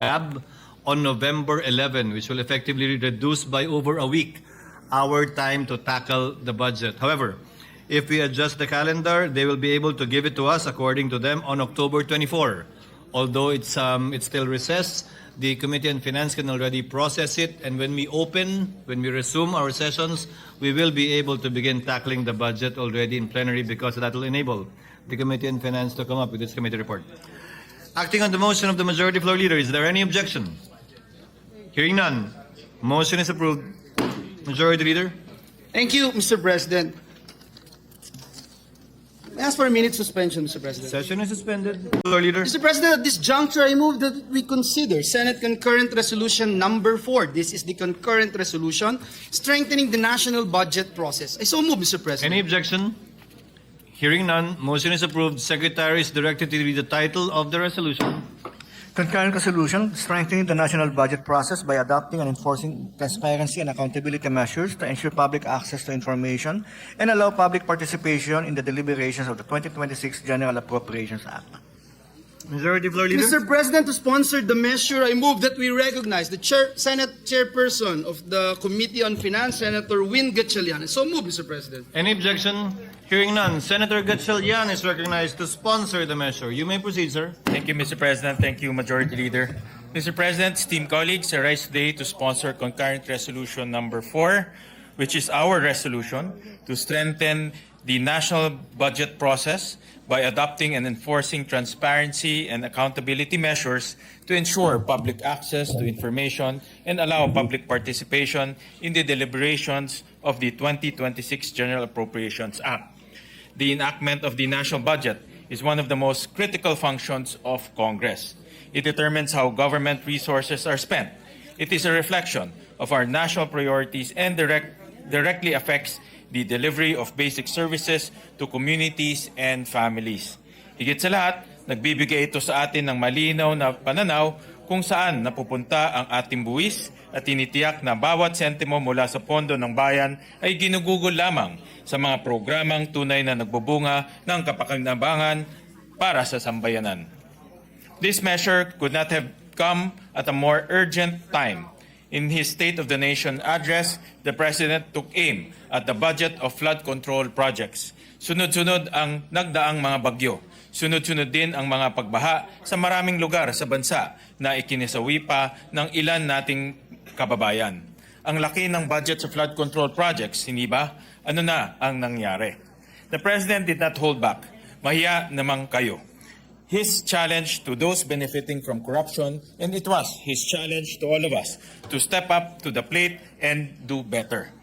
GAB on November 11, which will effectively reduce by over a week our time to tackle the budget. However, if we adjust the calendar, they will be able to give it to us, according to them, on October 24. Although it's still recess, the Committee on Finance can already process it, and when we resume our sessions, we will be able to begin tackling the budget already in plenary, because that will enable the Committee on Finance to come up with its committee report. Acting on the motion of the majority floor leader, is there any objection? Hearing none, motion is approved. Majority Leader. Thank you, Mr. President. I ask for a minute suspension, Mr. President. Session is suspended. Floor Leader. Mr. President, at this juncture, I move that we consider Senate Concurrent Resolution Number 4. This is the concurrent resolution strengthening the national budget process. I so move, Mr. President. Any objection? Hearing none, motion is approved. Secretary is directed to read the title of the resolution. Concurrent resolution strengthening the national budget process by adopting and enforcing transparency and accountability measures to ensure public access to information and allow public participation in the deliberations of the 2026 General Appropriations Act. Majority Floor Leader. Mr. President, to sponsor the measure, I move that we recognize the Senate Chairperson of the Committee on Finance, Senator Gachalian. I so move, Mr. President. Any objection? Hearing none, Senator Gachalian is recognized to sponsor the measure. You may proceed, sir. Thank you, Mr. President. Thank you, Majority Leader. Mr. President, esteemed colleagues, I rise today to sponsor concurrent resolution number 4, which is our resolution to strengthen the national budget process by adopting and enforcing transparency and accountability measures to ensure public access to information and allow public participation in the deliberations of the 2026 General Appropriations Act. The enactment of the national budget is one of the most critical functions of Congress. It determines how government resources are spent. It is a reflection of our national priorities and directly affects the delivery of basic services to communities and families. Higit sa lahat, nagbibigay ito sa atin ng malinaw na pananaw kung saan napupunta ang ating buwis at tinitiyak na bawat sentimo mula sa pondo ng bayan ay ginugugol lamang sa mga programang tunay na nagbubunga ng kapakinabangan para sa sambayanan. This measure could not have come at a more urgent time. In his State of the Nation address, the President took aim at the budget of flood control projects. Sunod-sunod ang nagdaang mga bagyo. Sunod-sunod din ang mga pagbaha sa maraming lugar sa bansa na ikinisawi pa ng ilan nating kababayan. Ang laki ng budget sa flood control projects, hindi ba? Ano na ang nangyari? The President did not hold back. Mahiya namang kayo. His challenge to those benefiting from corruption, and it was his challenge to all of us to step up to the plate and do better.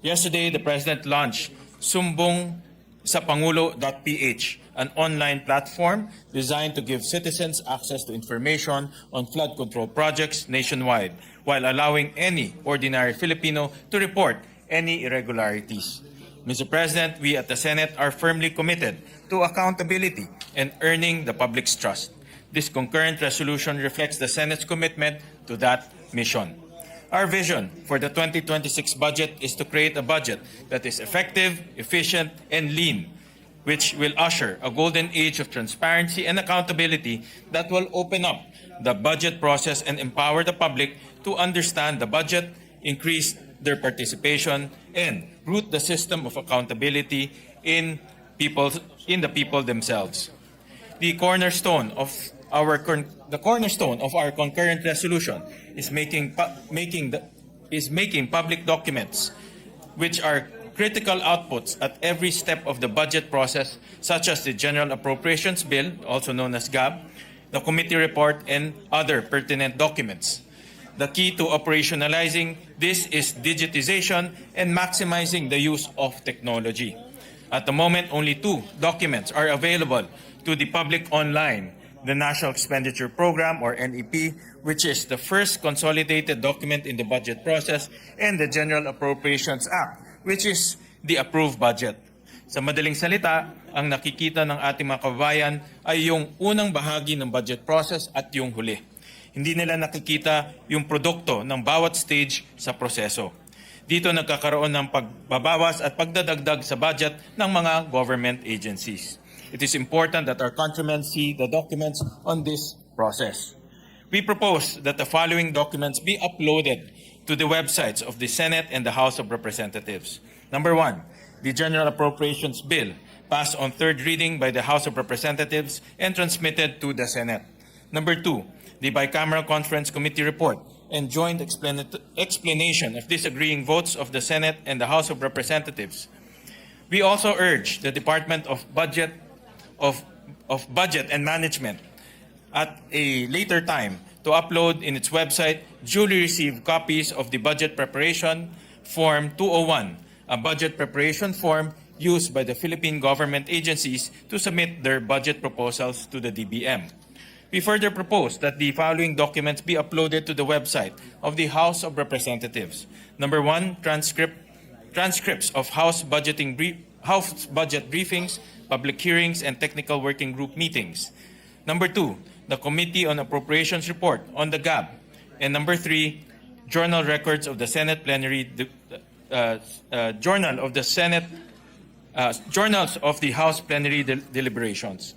Yesterday, the President launched Sumbong sa Pangulo.ph, an online platform designed to give citizens access to information on flood control projects nationwide, while allowing any ordinary Filipino to report any irregularities. Mr. President, we at the Senate are firmly committed to accountability and earning the public's trust. This concurrent resolution reflects the Senate's commitment to that mission. Our vision for the 2026 budget is to create a budget that is effective, efficient, and lean, which will usher a golden age of transparency and accountability that will open up the budget process and empower the public to understand the budget, increase their participation, and root the system of accountability in the people themselves. The cornerstone of our concurrent resolution is making public documents, which are critical outputs at every step of the budget process, such as the General Appropriations Bill, also known as GAB, the committee report, and other pertinent documents. The key to operationalizing this is digitization and maximizing the use of technology. At the moment, only 2 documents are available to the public online: the National Expenditure Program, or NEP, which is the first consolidated document in the budget process, and the General Appropriations Act, which is the approved budget. Sa madaling salita, ang nakikita ng ating mga kababayan ay yung unang bahagi ng budget process at yung huli. Hindi nila nakikita yung produkto ng bawat stage sa proseso. Dito nagkakaroon ng pagbabawas at pagdadagdag sa budget ng mga government agencies. It is important that our countrymen see the documents on this process. we propose that the following documents be uploaded to the websites of the Senate and the House of Representatives. Number 1, the General Appropriations Bill, passed on third reading by the House of Representatives and transmitted to the Senate. Number 2, the Bicameral Conference Committee report and joint explanation of disagreeing votes of the Senate and the House of Representatives. We also urge the Department of Budget and Management at a later time to upload in its website duly received copies of the Budget Preparation Form 201, a budget preparation form used by the Philippine government agencies to submit their budget proposals to the DBM. We further propose that the following documents be uploaded to the website of the House of Representatives. Number 1, transcripts of House budget briefings, public hearings, and technical working group meetings. Number 2, the Committee on Appropriations report on the GAB. And number 3, journal records of the Senate plenary, journal of the Senate, journals of the House plenary deliberations.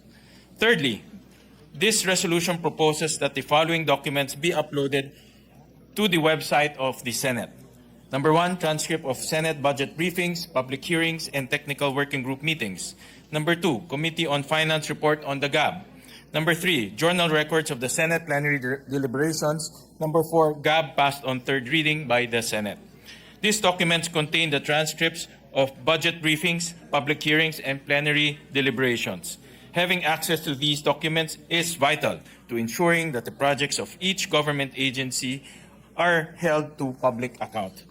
Thirdly, this resolution proposes that the following documents be uploaded to the website of the Senate. Number 1, transcript of Senate budget briefings, public hearings, and technical working group meetings. Number 2, Committee on Finance report on the GAB. Number 3, journal records of the Senate plenary deliberations. Number 4, GAB passed on third reading by the Senate. These documents contain the transcripts of budget briefings, public hearings, and plenary deliberations. Having access to these documents is vital to ensuring that the projects of each government agency are held to public account.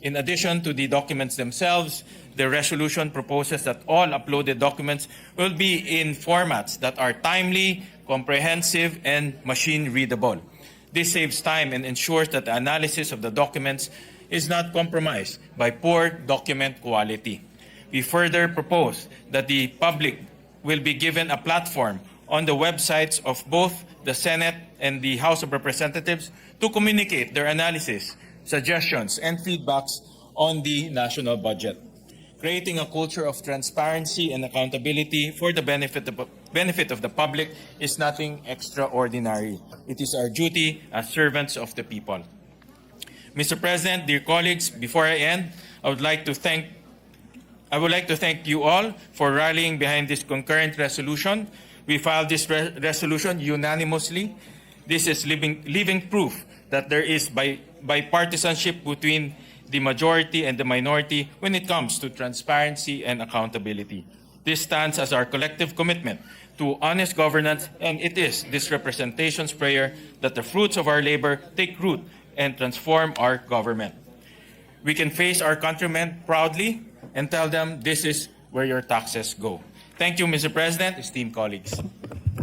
In addition to the documents themselves, the resolution proposes that all uploaded documents will be in formats that are timely, comprehensive, and machine-readable. This saves time and ensures that the analysis of the documents is not compromised by poor document quality. We further propose that the public will be given a platform on the websites of both the Senate and the House of Representatives to communicate their analysis, suggestions, and feedbacks on the national budget. Creating a culture of transparency and accountability for the benefit of the public is nothing extraordinary. It is our duty as servants of the people. Mr. President, dear colleagues, before I end, I would like to thank you all for rallying behind this concurrent resolution. We filed this resolution unanimously. This is living proof that there is bipartisanship between the majority and the minority when it comes to transparency and accountability. This stands as our collective commitment to honest governance, and it is this representation's prayer that the fruits of our labor take root and transform our government. We can face our countrymen proudly and tell them this is where your taxes go. Thank you, Mr. President, esteemed colleagues.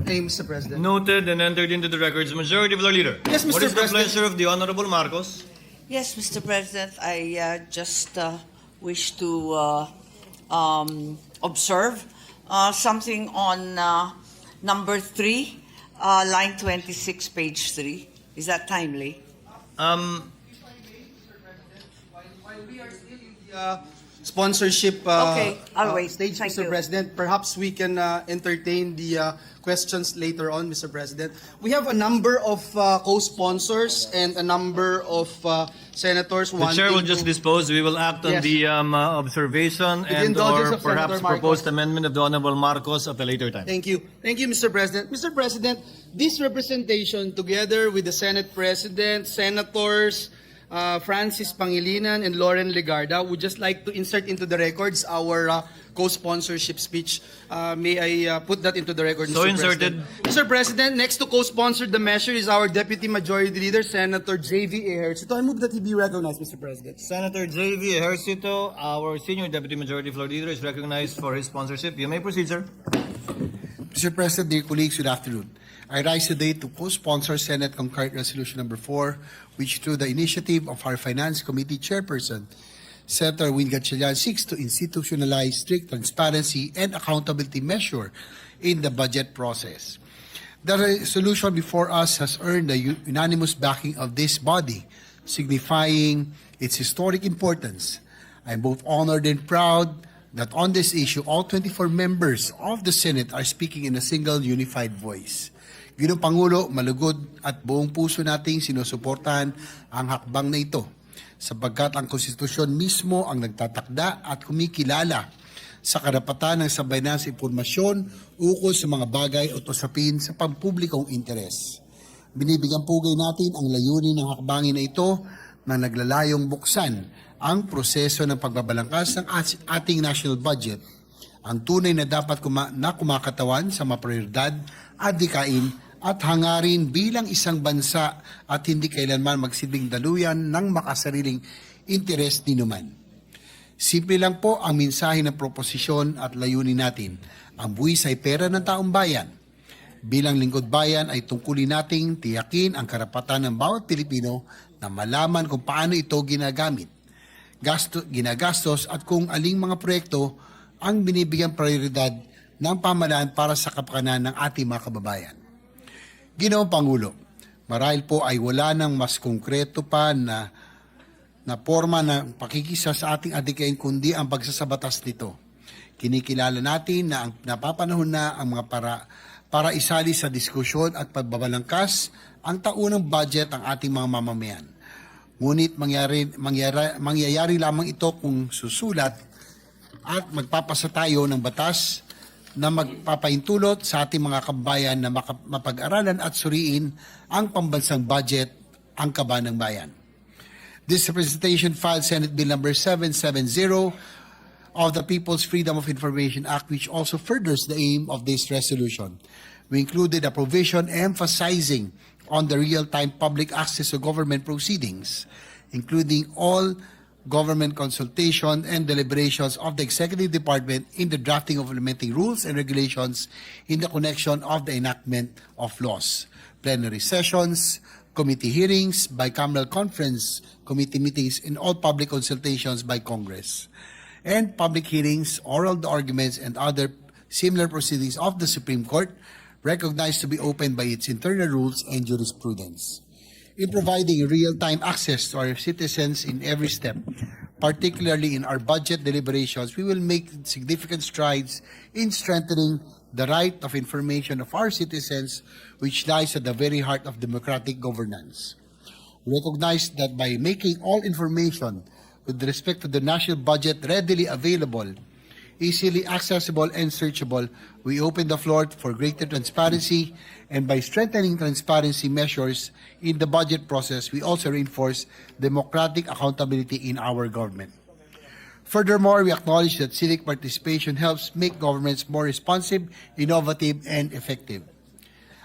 Hey, Mr. President. Noted and entered into the records. Majority Floor Leader. Yes, Mr. What is the President. pleasure of the Honorable Marcos? Yes, Mr. President, I just wish to observe something on number 3, line 26, page 3. Is that timely? While we are still in the sponsorship Okay, I'll wait. stage, Thank Mr. you. President, perhaps we can entertain the questions later on, Mr. President. We have a number of co-sponsors and a number of senators The wanting Chair will just to... dispose. We will act on Yes. the observation the and indulgence or of Senator perhaps Marcos. proposed amendment of the Honorable Marcos at a later time. Thank you. Thank you, Mr. President. Mr. President, this representation, together with the Senate President, Senators Francis Pangilinan and Lauren Legarda, would just like to insert into the records our co-sponsorship speech. May I put that into the record, So Mr. inserted. President? Mr. President, next to co-sponsor the measure is our Deputy Majority Leader, Senator J.V. Ejercito. I move that he be recognized, Mr. President. Senator J.V. Ejercito, our Senior Deputy Majority Floor Leader, is recognized for his sponsorship. You may proceed, sir. Mr. President, dear colleagues, good afternoon. I rise today to co-sponsor Senate Concurrent Resolution Number 4, which through the initiative of our Finance Committee Chairperson, Senator Gachalian, seeks to institutionalize strict transparency and accountability measure in the budget process. The resolution before us has earned the unanimous backing of this body, signifying its historic importance. I am both honored and proud that on this issue, all 24 members of the Senate are speaking in a single unified voice. Ginoong Pangulo, malugod at buong puso nating sinusuportahan ang hakbang na ito sapagkat ang konstitusyon mismo ang nagtatakda at kumikilala sa karapatan ng sambayanan sa impormasyon ukol sa mga bagay o usapin sa pampublikong interes. Binibigyan pugay natin ang layunin ng hakbangin na ito na naglalayong buksan ang proseso ng pagbabalangkas ng ating national budget, ang tunay na dapat kumakatawan sa mga prioridad, adhikain at hangarin bilang isang bansa at hindi kailanman magsilbing daluyan ng makasariling interes ni numan. Simple lang po ang mensahe ng proposisyon at layunin natin. Ang buwis ay pera ng taong bayan. Bilang lingkod bayan ay tungkulin nating tiyakin ang karapatan ng bawat Pilipino na malaman kung paano ito ginagamit, ginagastos at kung aling mga proyekto ang binibigyan prioridad ng pamahalaan para sa kapakanan ng ating mga kababayan. Ginoong Pangulo, marahil po ay wala nang mas konkreto pa na forma ng pakikisa sa ating adhikain kundi ang pagsasabatas nito. Kinikilala natin na ang napapanahon na ang mga para isali sa diskusyon at pagbabalangkas ang taunang budget ng ating mga mamamayan. Ngunit mangyayari lamang ito kung susulat at magpapasa tayo ng batas na magpapaintulot sa ating mga kabayan na mapag-aralan at suriin ang pambansang budget, ang kaban ng bayan. This representation filed Senate Bill number 770 of the People's Freedom of Information Act, which also furthers the aim of this resolution. We included a provision emphasizing on the real-time public access to government proceedings, including all government consultation and deliberations of the Executive Department in the drafting of implementing rules and regulations in the connection of the enactment of laws, plenary sessions, committee hearings, bicameral conference, committee meetings, and all public consultations by Congress, and public hearings, oral arguments, and other similar proceedings of the Supreme Court, recognized to be open by its internal rules and jurisprudence. In providing real-time access to our citizens in every step, particularly in our budget deliberations, we will make significant strides in strengthening the right of information of our citizens, which lies at the very heart of democratic governance. Recognize that by making all information with respect to the national budget readily available, easily accessible and searchable, we open the floor for greater transparency, and by strengthening transparency measures in the budget process, we also reinforce democratic accountability in our government. Furthermore, we acknowledge that civic participation helps make governments more responsive, innovative, and effective.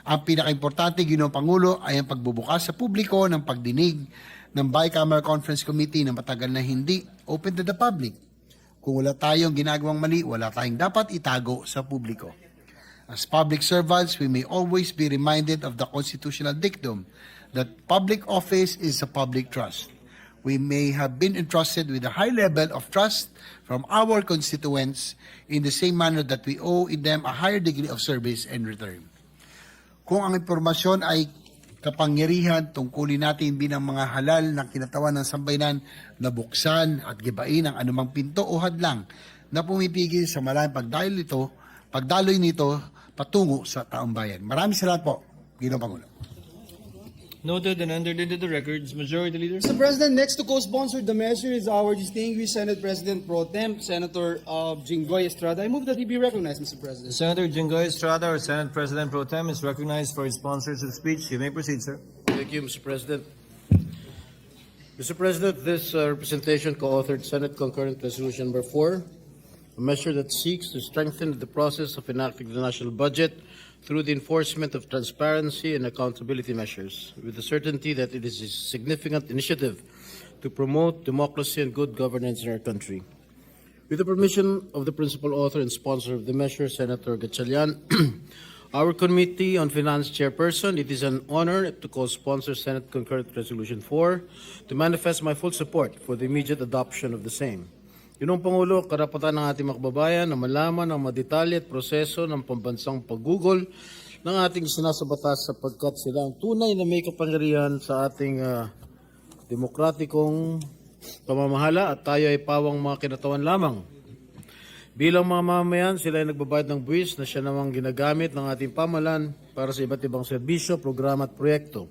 Ang pinaka-importante, Ginoong Pangulo, ay ang pagbubukas sa publiko ng pagdinig ng Bicameral Conference Committee na matagal na hindi open to the public. Kung wala tayong ginagawang mali, wala tayong dapat itago sa publiko. As public servants, we may always be reminded of the constitutional dictum that public office is a public trust. We may have been entrusted with a high level of trust from our constituents in the same manner that we owe in them a higher degree of service and return. Kung ang impormasyon ay kapangyarihan, tungkulin natin bilang mga halal na kinatawan ng sambayanan na buksan at gibain ang anumang pinto o hadlang na pumipigil sa malayang pagdaloy nito patungo sa taong bayan. Maraming salamat po, Ginoong Pangulo. Noted and entered into the records. Majority Leader. Mr. President, next to co-sponsor the measure is our distinguished Senate President Pro Tem, Senator Jinggoy Estrada. I move that he be recognized, Mr. President. Senator Jinggoy Estrada, our Senate President Pro Tem, is recognized for his sponsorship speech. You may proceed, sir. Thank you, Mr. President. Mr. President, this representation co-authored Senate Concurrent Resolution Number 4, a measure that seeks to strengthen the process of enacting the national budget through the enforcement of transparency and accountability measures, with the certainty that it is a significant initiative to promote democracy and good governance in our country. With the permission of the principal author and sponsor of the measure, Senator Gachalian, our Committee on Finance Chairperson, it is an honor to co-sponsor Senate Concurrent Resolution 4 to manifest my full support for the immediate adoption of the same. Ginoong Pangulo, karapatan ng ating makababayan na malaman ang madetalye at proseso ng pambansang paggugol ng ating sinasabatas sapagkat sila ang tunay na may kapangyarihan sa ating demokratikong pamamahala at tayo ay pawang mga kinatawan lamang. Bilang mga mamamayan, sila ay nagbabayad ng buwis na siya namang ginagamit ng ating pamahalaan para sa iba't ibang serbisyo, programa at proyekto.